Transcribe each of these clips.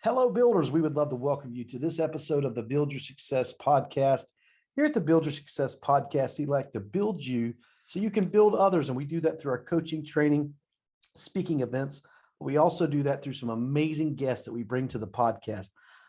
Hello, builders. We would love to welcome you to this episode of the Build Your Success podcast. Here at the Build Your Success podcast, we like to build you so you can build others. And we do that through our coaching, training, speaking events. We also do that through some amazing guests that we bring to the podcast.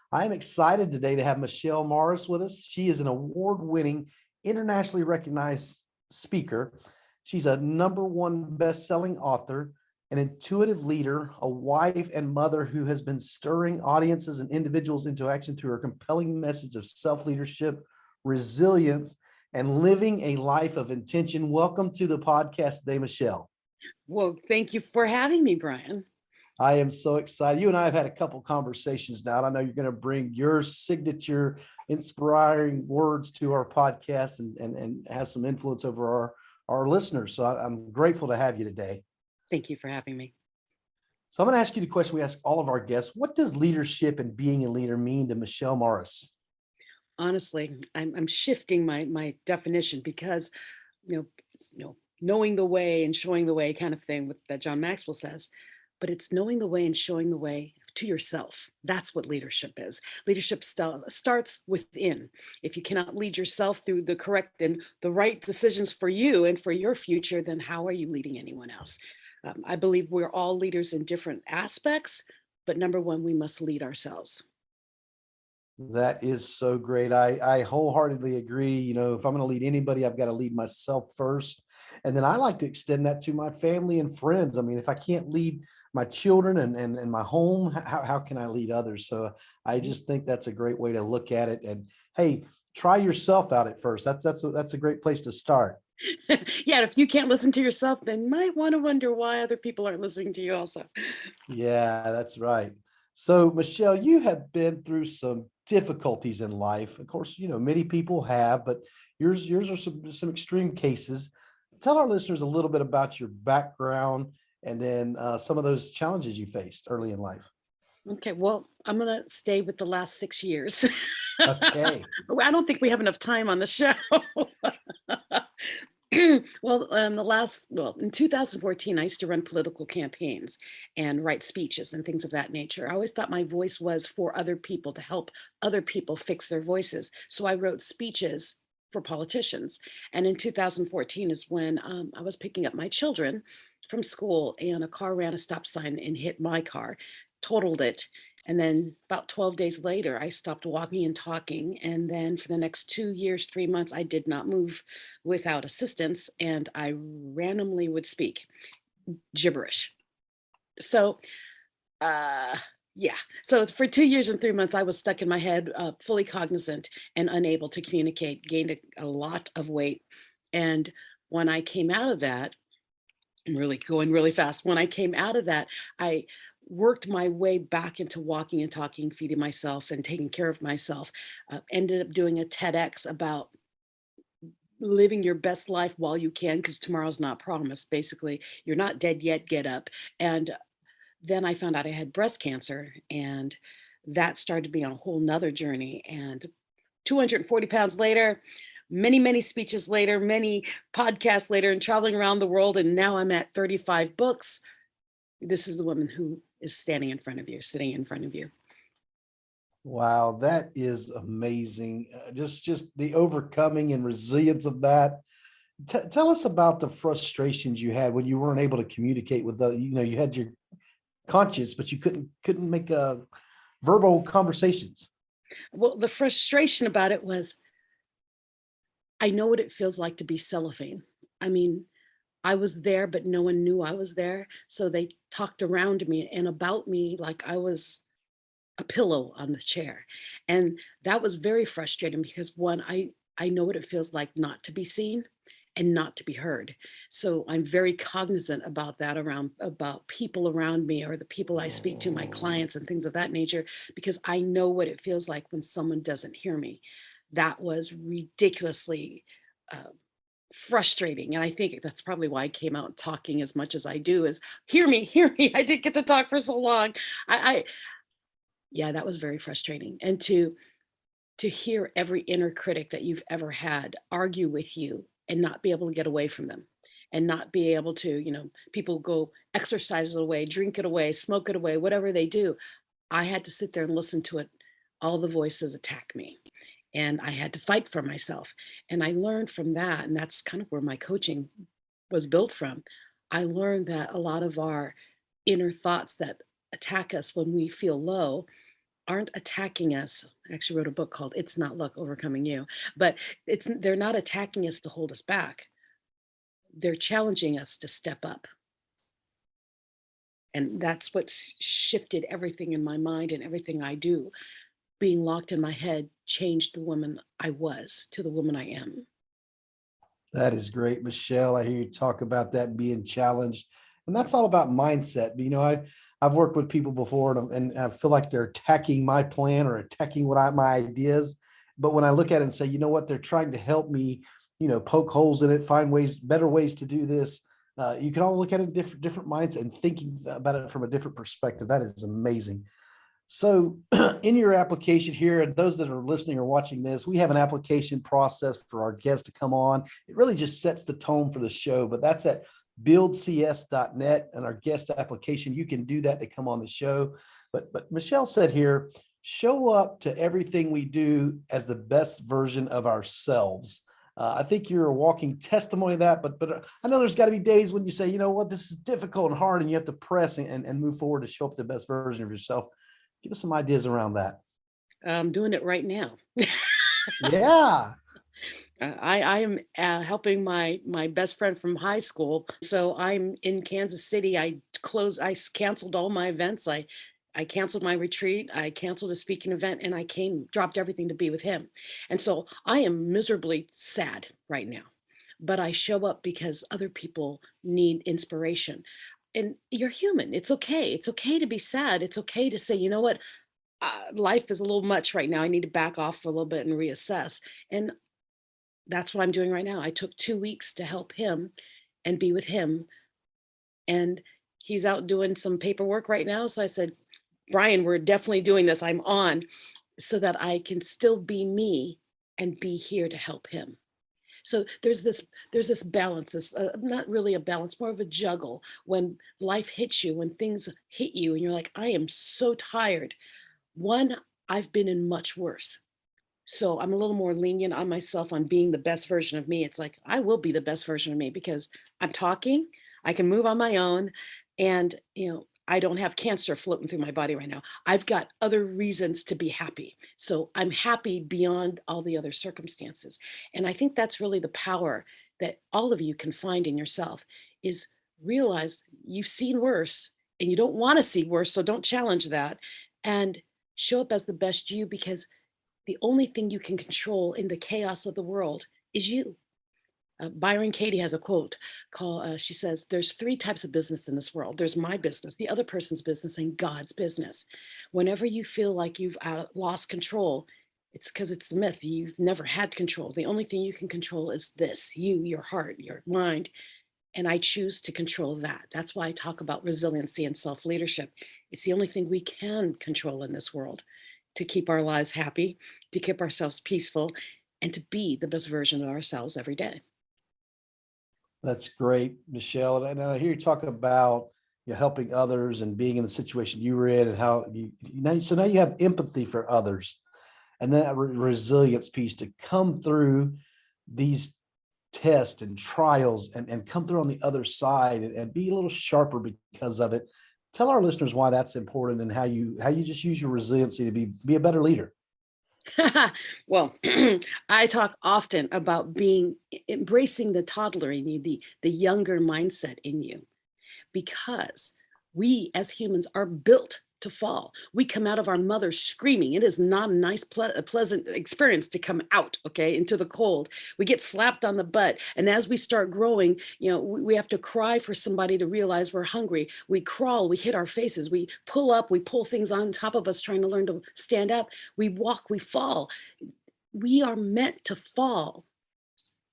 I am excited today to have Mras with us. She is an award-winning, internationally recognized speaker. She's a #1 best-selling author, an intuitive leader, a wife and mother who has been stirring audiences and individuals into action through her compelling message of self-leadership, resilience, and living a life of intention. Welcome to the podcast today, Michelle. Well, thank you for having me, Brian. I am so excited. You and I have had a couple conversations now, and I know you're going to bring your signature inspiring words to our podcast and have some influence over our listeners. So I'm grateful to have you today. Thank you for having me. So I'm going to ask you the question we ask all of our guests. What does leadership and being a leader mean to Michelle Mras? Honestly, I'm shifting my definition because, knowing the way and showing the way kind of thing that John Maxwell says, but it's knowing the way and showing the way to yourself. That's what leadership is. Leadership starts within. If you cannot lead yourself through the correct and the right decisions for you and for your future, then how are you leading anyone else? I believe we're all leaders in different aspects, but number one, we must lead ourselves. That is so great. I wholeheartedly agree. You know, if I'm going to lead anybody, I've got to lead myself first. And then I like to extend that to my family and friends. I mean, if I can't lead my children and my home, how can I lead others? So I just think that's a great way to look at it. And hey, try yourself out at first. That's a great place to start. Yeah, if you can't listen to yourself, then you might want to wonder why other people aren't listening to you also. Yeah, that's right. So, Michelle, you have been through some difficulties in life. Of course, you know, many people have, but yours are some extreme cases. Tell our listeners a little bit about your background and then some of those challenges you faced early in life. Okay, well, I'm going to stay with the last 6 years. Okay. I don't think we have enough time on the show. Well, in 2014, I used to run political campaigns and write speeches and things of that nature. I always thought my voice was for other people to help other people fix their voices. So I wrote speeches for politicians. And in 2014 is when I was picking up my children from school and a car ran a stop sign and hit my car, totaled it. And then about 12 days later, I stopped walking and talking. And then for the next 2 years, 3 months, I did not move without assistance. And I randomly would speak gibberish. So, uh, yeah. So for 2 years and 3 months, I was stuck in my head, fully cognizant and unable to communicate, gained a lot of weight. And when I came out of that, I'm really going really fast. When I came out of that, I worked my way back into walking and talking, feeding myself and taking care of myself. Ended up doing a TEDx about living your best life while you can, because tomorrow's not promised. Basically, you're not dead yet, get up. And then I found out I had breast cancer, and that started me on a whole nother journey. And 240 pounds later, many speeches later, many podcasts later, and traveling around the world. And now I'm at 35 books. This is the woman who is standing in front of you, sitting in front of you. Wow, that is amazing. Just the overcoming and resilience of that. Tell us about the frustrations you had when you weren't able to communicate with you had your conscience, but you couldn't make verbal conversations. Well, the frustration about it was I know what it feels like to be cellophane. I mean, I was there, but no one knew I was there. So they talked around me and about me like I was a pillow on the chair. And that was very frustrating because one, I know what it feels like not to be seen and not to be heard. So I'm very cognizant about that about people around me or the people I speak to, my clients and things of that nature, because I know what it feels like when someone doesn't hear me. That was ridiculously uh, frustrating. And I think that's probably why I came out talking as much as I do is hear me, hear me. I didn't get to talk for so long. Yeah, that was very frustrating. And to hear every inner critic that you've ever had argue with you and not be able to get away from them and not be able to, people go exercise it away, drink it away, smoke it away, whatever they do. I had to sit there and listen to it. All the voices attack me. And I had to fight for myself. And I learned from that, and that's kind of where my coaching was built from. I learned that a lot of our inner thoughts that attack us when we feel low aren't attacking us. I actually wrote a book called It's Not Luck Overcoming You, but they're not attacking us to hold us back. They're challenging us to step up. And that's what shifted everything in my mind and everything I do. Being locked in my head changed the woman I was to the woman I am. That is great, Michelle. I hear you talk about that being challenged, and that's all about mindset. I've worked with people before, and I feel like they're attacking my plan or attacking my ideas. But when I look at it and say, you know what, they're trying to help me, poke holes in it, find better ways to do this. You can all look at it different minds and thinking about it from a different perspective. That is amazing. So in your application here, and those that are listening or watching this, we have an application process for our guests to come on. It really just sets the tone for the show, but that's at buildcs.net and our guest application. You can do that to come on the show. But Michelle said here, show up to everything we do as the best version of ourselves. I think you're a walking testimony of that, but I know there's got to be days when you say, you know what, this is difficult and hard, and you have to press and move forward to show up the best version of yourself. Give us some ideas around that. I'm doing it right now. Yeah. I am helping my best friend from high school. So I'm in Kansas City. Canceled all my events. I canceled my retreat. I canceled a speaking event, and I dropped everything to be with him. And so I am miserably sad right now, but I show up because other people need inspiration. And you're human. It's okay. It's okay to be sad. It's okay to say, you know what? Life is a little much right now. I need to back off for a little bit and reassess. And that's what I'm doing right now. I took 2 weeks to help him and be with him, and he's out doing some paperwork right now. So I said, "Brian, we're definitely doing this. I'm on so that I can still be me and be here to help him." So there's this balance, this not really a balance, more of a juggle when life hits you, when things hit you, and you're like, "I am so tired." One, I've been in much worse. So I'm a little more lenient on myself on being the best version of me. It's like I will be the best version of me because I'm talking, I can move on my own, and I don't have cancer floating through my body right now. I've got other reasons to be happy. So I'm happy beyond all the other circumstances. And I think that's really the power that all of you can find in yourself is realize you've seen worse and you don't want to see worse. So don't challenge that and show up as the best you because the only thing you can control in the chaos of the world is you. Byron Katie has a quote she says, "There's three types of business in this world. There's my business, the other person's business, and God's business." Whenever you feel like you've lost control, it's because it's a myth. You've never had control. The only thing you can control is this you, your heart, your mind. And I choose to control that. That's why I talk about resiliency and self leadership. It's the only thing we can control in this world to keep our lives happy, to keep ourselves peaceful, and to be the best version of ourselves every day. That's great, Michelle. And I hear you talk about helping others and being in the situation you were in and how so now you have empathy for others and that resilience piece to come through these tests and trials and come through on the other side and be a little sharper because of it. Tell our listeners why that's important and how you just use your resiliency to be a better leader. Well, I talk often about embracing the toddler in you, the younger mindset in you, because we as humans are built to fall. We come out of our mother screaming. It is not a nice, pleasant experience to come out, okay, into the cold. We get slapped on the butt. And as we start growing, we have to cry for somebody to realize we're hungry. We crawl, we hit our faces, we pull up, we pull things on top of us, trying to learn to stand up. We walk, we fall. We are meant to fall.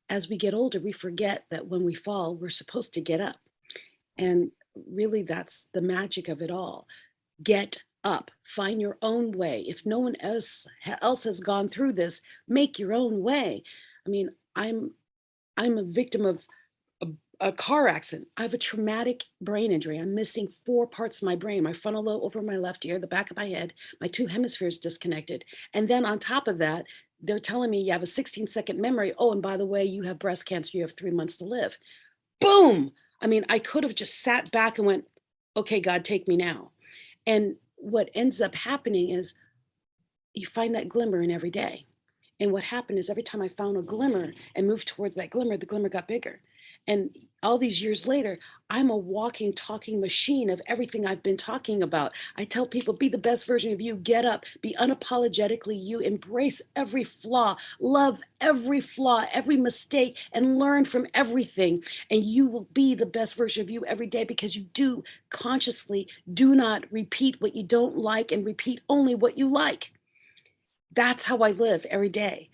As we get older, we forget that when we fall, we're supposed to get up. And really, that's the magic of it all. Get up, find your own way. If no one else has gone through this, make your own way. I mean, I'm a victim of a car accident. I have a traumatic brain injury. I'm missing 4 parts of my brain, my frontal lobe over my left ear, the back of my head, my 2 hemispheres disconnected. And then on top of that, they're telling me you have a 16-second memory. Oh, and by the way, you have breast cancer. You have 3 months to live. Boom! I mean, I could have just sat back and went, okay, God, take me now. And what ends up happening is you find that glimmer in every day. And what happened is every time I found a glimmer and moved towards that glimmer, the glimmer got bigger. And all these years later, I'm a walking, talking machine of everything I've been talking about. I tell people, be the best version of you, get up, be unapologetically you, embrace every flaw, love every flaw, every mistake, and learn from everything. And you will be the best version of you every day because you do consciously do not repeat what you don't like and repeat only what you like. That's how I live every day.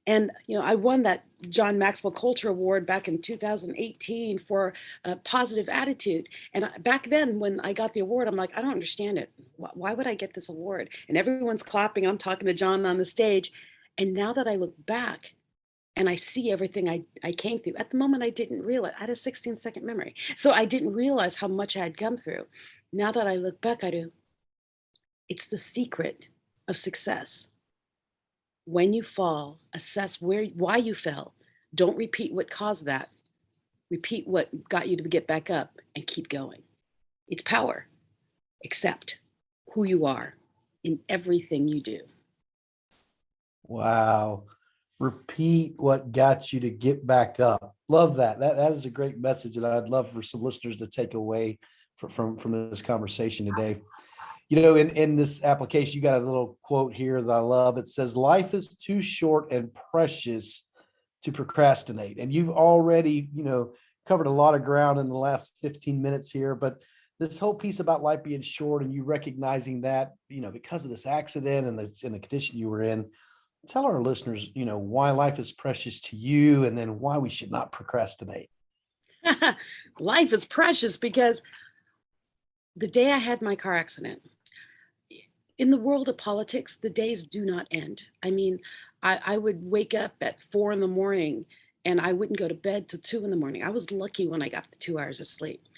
And, I won that John Maxwell Culture Award back in 2018 for a positive attitude. And back then, when I got the award, I'm like, I don't understand it. Why would I get this award? And everyone's clapping. I'm talking to John on the stage. And now that I look back and I see everything I came through, at the moment, I didn't realize. I had a 16-second memory. So I didn't realize how much I had come through. Now that I look back, I do. It's the secret of success. When you fall, assess why you fell. Don't repeat what caused that. Repeat what got you to get back up and keep going. It's power. Accept who you are in everything you do. Wow. Repeat what got you to get back up. Love that. That is a great message that I'd love for some listeners to take away from this conversation today. In this application, you got a little quote here that I love. It says, life is too short and precious to procrastinate. And you've already, covered a lot of ground in the last 15 minutes here, but this whole piece about life being short and you recognizing that, because of this accident and the condition you were in, tell our listeners, why life is precious to you and then why we should not procrastinate. Life is precious because the day I had my car accident, in the world of politics, the days do not end. I mean, I would wake up at 4 in the morning and I wouldn't go to bed till 2 in the morning. I was lucky when I got the 2 hours of sleep.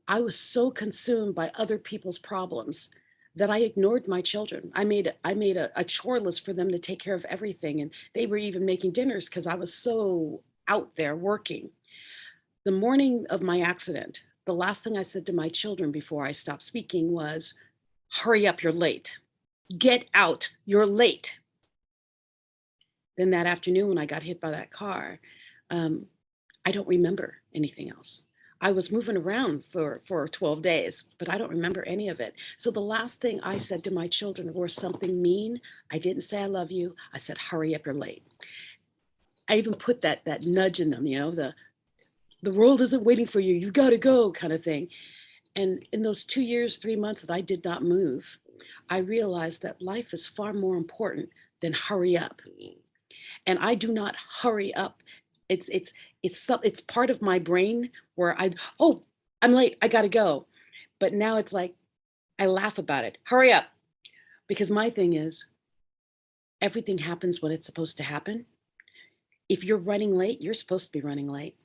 I was so consumed by other people's problems that I ignored my children. I made a chore list for them to take care of everything. And they were even making dinners because I was so out there working. The morning of my accident, the last thing I said to my children before I stopped speaking was, hurry up, you're late. Get out, you're late. Then that afternoon when I got hit by that car, I don't remember anything else. I was moving around for 12 days, but I don't remember any of it. So the last thing I said to my children were something mean. I didn't say I love you. I said, hurry up, you're late. I even put that nudge in them, the world isn't waiting for you. You got to go kind of thing. And in those 2 years, 3 months that I did not move, I realized that life is far more important than hurry up. And I do not hurry up. It's part of my brain where I'm late. I got to go. But now it's like I laugh about it. Hurry up. Because my thing is everything happens when it's supposed to happen. If you're running late, you're supposed to be running late.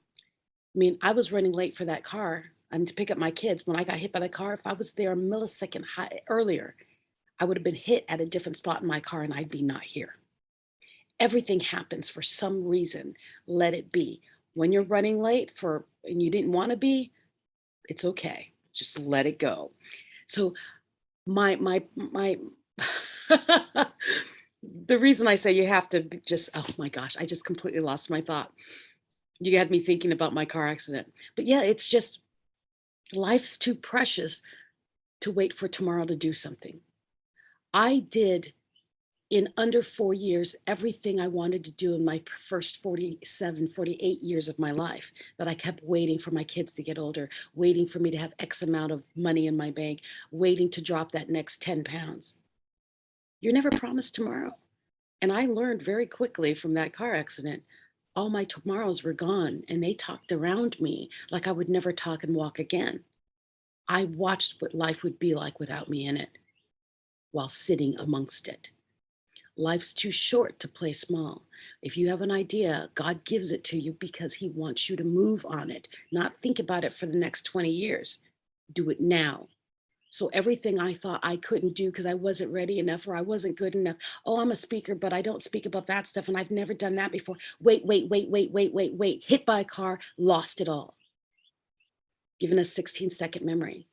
I mean, I was running late for that car. I'm to pick up my kids. When I got hit by the car, if I was there a millisecond earlier, I would have been hit at a different spot in my car and I'd be not here. Everything happens for some reason. Let it be. When you're running late and you didn't want to be, it's okay. Just let it go. So my the reason I say you have to oh my gosh, I just completely lost my thought. You had me thinking about my car accident. But yeah, it's just life's too precious to wait for tomorrow to do something. I did in under 4 years everything I wanted to do in my first 47, 48 years of my life that I kept waiting for my kids to get older, waiting for me to have X amount of money in my bank, waiting to drop that next 10 pounds. You're never promised tomorrow. And I learned very quickly from that car accident, all my tomorrows were gone and they talked around me like I would never talk and walk again. I watched what life would be like without me in it while sitting amongst it. Life's too short to play small. If you have an idea, God gives it to you because he wants you to move on it, not think about it for the next 20 years. Do it now. So everything I thought I couldn't do because I wasn't ready enough or I wasn't good enough. Oh, I'm a speaker, but I don't speak about that stuff and I've never done that before. Wait, wait, wait, wait, wait, wait, wait. Hit by a car, lost it all. Given a 16-second memory.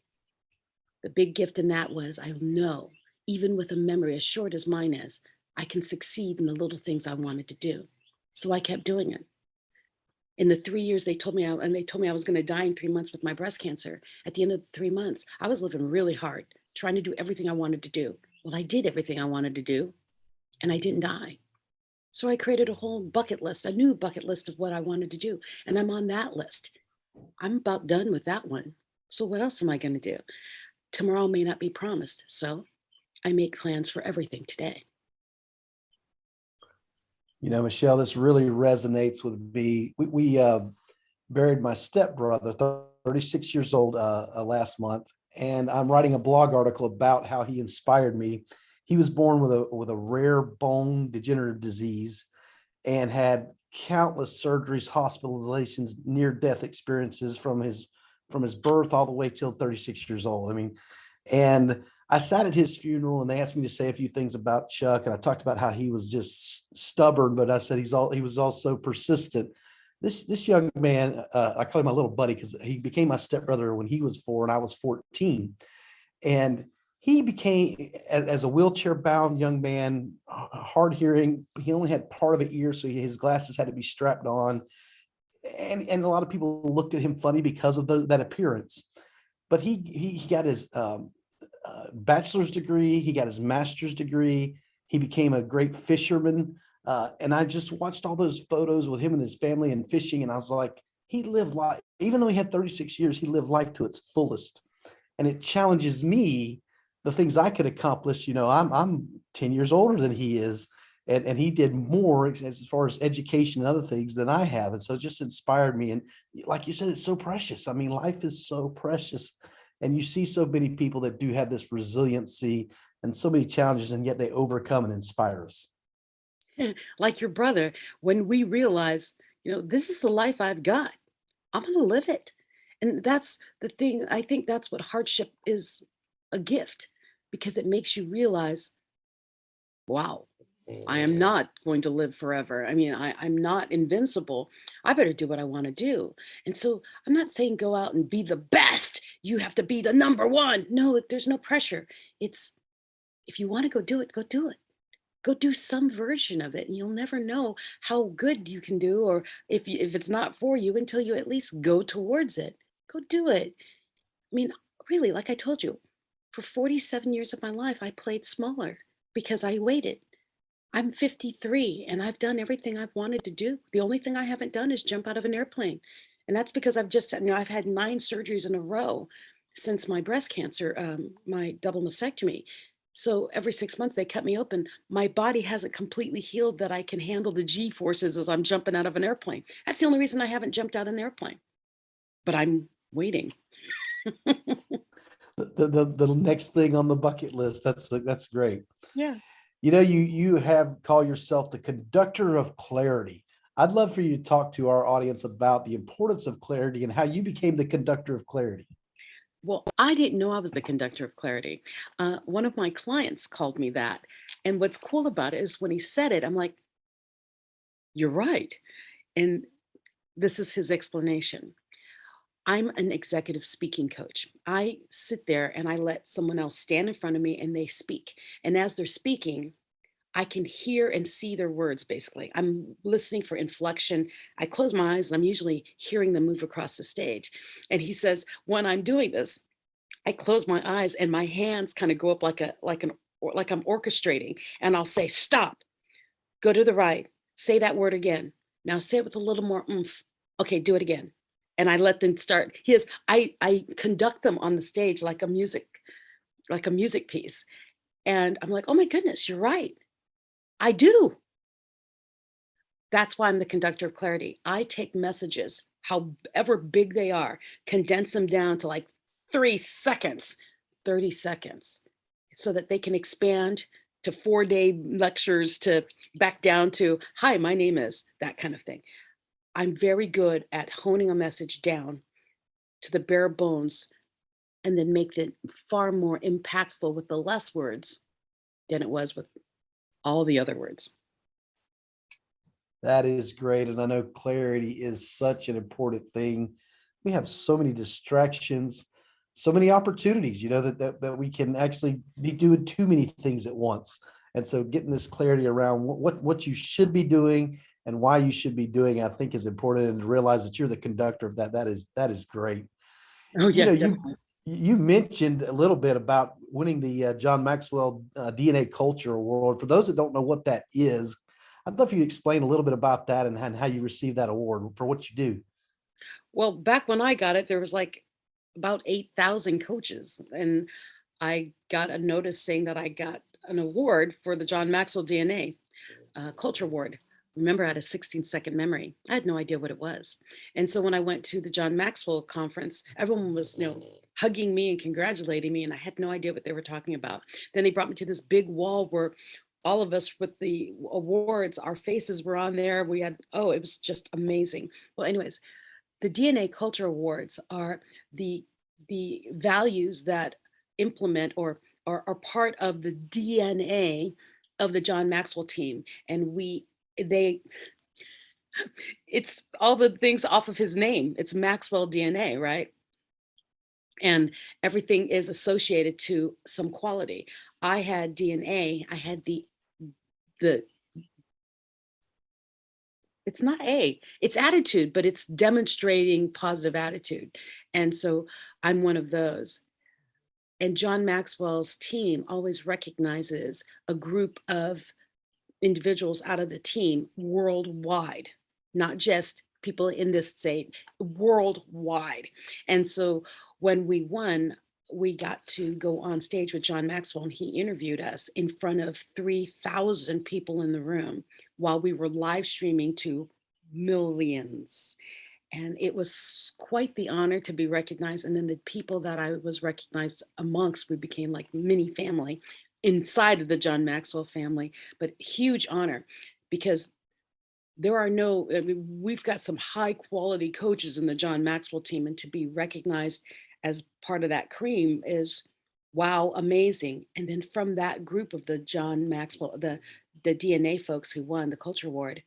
The big gift in that was I know, even with a memory as short as mine is, I can succeed in the little things I wanted to do. So I kept doing it. In the 3 years they told me, and they told me I was going to die in 3 months with my breast cancer. At the end of the 3 months, I was living really hard, trying to do everything I wanted to do. Well, I did everything I wanted to do, and I didn't die. So I created a whole bucket list, a new bucket list of what I wanted to do. And I'm on that list. I'm about done with that one. So what else am I going to do? Tomorrow may not be promised. So I make plans for everything today. Michelle, this really resonates with me. We buried my stepbrother, 36 years old, last month, and I'm writing a blog article about how he inspired me. He was born with a rare bone degenerative disease and had countless surgeries, hospitalizations, near-death experiences from his birth all the way till 36 years old. I mean, and I sat at his funeral and they asked me to say a few things about Chuck. And I talked about how he was just stubborn, but I said he was also persistent. This young man, I call him my little buddy because he became my stepbrother when he was 4 and I was 14. And he became, as a wheelchair bound young man, hard hearing. He only had part of an ear, so his glasses had to be strapped on. And a lot of people looked at him funny because of that appearance. But he got his bachelor's degree. He got his master's degree. He became a great fisherman. And I just watched all those photos with him and his family and fishing. And I was like, he lived life, even though he had 36 years, he lived life to its fullest. And it challenges me, the things I could accomplish. I'm 10 years older than he is. And he did more as far as education and other things than I have. And so it just inspired me. And like you said, it's so precious. I mean, life is so precious. And you see so many people that do have this resiliency and so many challenges, and yet they overcome and inspire us. Like your brother, when we realize, this is the life I've got, I'm going to live it. And that's the thing. I think that's what hardship is, a gift, because it makes you realize, wow, I am not going to live forever. I mean, I'm not invincible. I better do what I want to do. And so I'm not saying go out and be the best. You have to be the number one. No, there's no pressure. It's if you want to go do it, go do it. Go do some version of it, and you'll never know how good you can do, or if it's not for you until you at least go towards it. Go do it. I mean, really, like I told you, for 47 years of my life, I played smaller because I waited. I'm 53 and I've done everything I've wanted to do. The only thing I haven't done is jump out of an airplane. And that's because I've just, I've had 9 surgeries in a row since my breast cancer, my double mastectomy. So every 6 months they cut me open. My body hasn't completely healed that I can handle the G forces as I'm jumping out of an airplane. That's the only reason I haven't jumped out of an airplane. But I'm waiting. The next thing on the bucket list. That's great. Yeah. You have call yourself the conductor of clarity. I'd love for you to talk to our audience about the importance of clarity and how you became the conductor of clarity. Well, I didn't know I was the conductor of clarity. One of my clients called me that. And what's cool about it is when he said it, I'm like, you're right. And this is his explanation. I'm an executive speaking coach. I sit there and I let someone else stand in front of me and they speak. And as they're speaking, I can hear and see their words, basically. I'm listening for inflection. I close my eyes and I'm usually hearing them move across the stage. And he says, when I'm doing this, I close my eyes and my hands kind of go up like I'm orchestrating. And I'll say, stop, go to the right, say that word again. Now say it with a little more oomph. Okay, do it again. And I let them start. I conduct them on the stage like a music piece. And I'm like, oh my goodness, you're right. I do. That's why I'm the conductor of clarity. I take messages, however big they are, condense them down to like 3 seconds, 30 seconds, so that they can expand to 4-day lectures to back down to, hi, my name is, that kind of thing. I'm very good at honing a message down to the bare bones and then make it far more impactful with the less words than it was with all the other words. That is great. And I know clarity is such an important thing. We have so many distractions, so many opportunities, that we can actually be doing too many things at once. And so getting this clarity around what you should be doing and why you should be doing, I think is important. And to realize that you're the conductor of that, that is great. Oh, You yeah. know, you mentioned a little bit about winning the John Maxwell DNA Culture Award. For those that don't know what that is, I'd love for you to explain a little bit about that and how you received that award for what you do. Well, back when I got it, there was like about 8,000 coaches. And I got a notice saying that I got an award for the John Maxwell DNA Culture Award. Remember, I had a 16-second memory. I had no idea what it was. And so when I went to the John Maxwell conference, everyone was, hugging me and congratulating me, and I had no idea what they were talking about. Then they brought me to this big wall where all of us with the awards, our faces were on there. It was just amazing. Well, anyways, the DNA Culture Awards are the values that implement or are part of the DNA of the John Maxwell team. And they it's all the things off of his name. It's Maxwell DNA, right? And everything is associated to some quality. I had DNA, I had the it's not it's attitude, but it's demonstrating positive attitude. And so I'm one of those. And John Maxwell's team always recognizes a group of individuals out of the team worldwide, not just people in this state, worldwide. And so when we won, we got to go on stage with John Maxwell, and he interviewed us in front of 3,000 people in the room while we were live streaming to millions. And it was quite the honor to be recognized. And then the people that I was recognized amongst, we became like mini family inside of the John Maxwell family, but huge honor because we've got some high quality coaches in the John Maxwell team, and to be recognized as part of that cream is, wow, amazing. And then from that group of the John Maxwell, the DNA folks who won the Culture Award,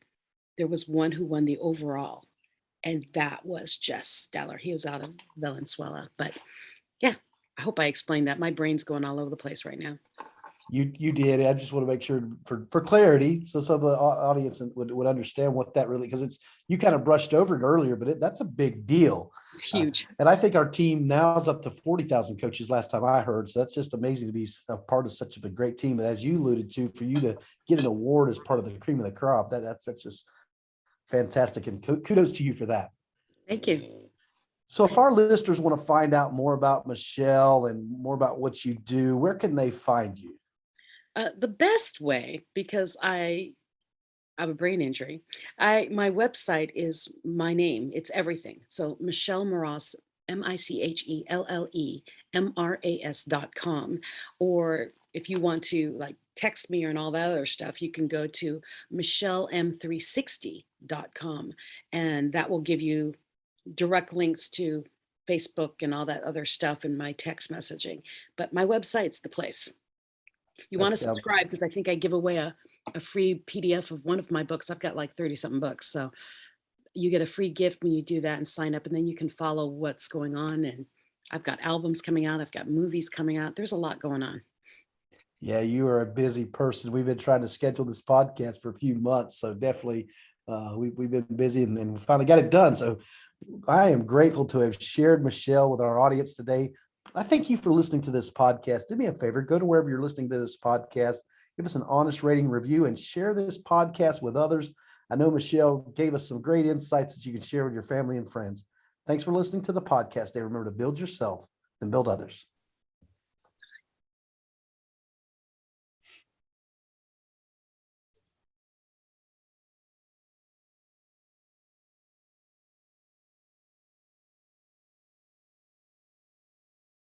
there was one who won the overall. And that was just stellar. He was out of Valenzuela. But yeah, I hope I explained that. My brain's going all over the place right now. You did. I just want to make sure for clarity, so some of the audience would understand what that really, because you kind of brushed over it earlier, but that's a big deal. It's huge. And I think our team now is up to 40,000 coaches last time I heard. So that's just amazing to be a part of such a great team. And as you alluded to, for you to get an award as part of the cream of the crop, that's just fantastic. And kudos to you for that. Thank you. So if our listeners want to find out more about Michelle and more about what you do, where can they find you? The best way, because I have a brain injury, my website is my name. It's everything. So Michelle Mras, MICHELLEMRAS.com. Or if you want to like text me and all that other stuff, you can go to MichelleM360.com, and that will give you direct links to Facebook and all that other stuff in my text messaging. But my website's the place. You want to subscribe because I think I give away a free PDF of one of my books. I've got like 30 something books. So you get a free gift when you do that and sign up, and then you can follow what's going on. And I've got albums coming out. I've got movies coming out. There's a lot going on. Yeah, you are a busy person. We've been trying to schedule this podcast for a few months. So definitely we've been busy and we finally got it done. So I am grateful to have shared Michelle with our audience today. I thank you for listening to this podcast. Do me a favor, go to wherever you're listening to this podcast, give us an honest rating, review, and share this podcast with others. I know Michelle gave us some great insights that you can share with your family and friends. Thanks for listening to the podcast. Remember to build yourself and build others.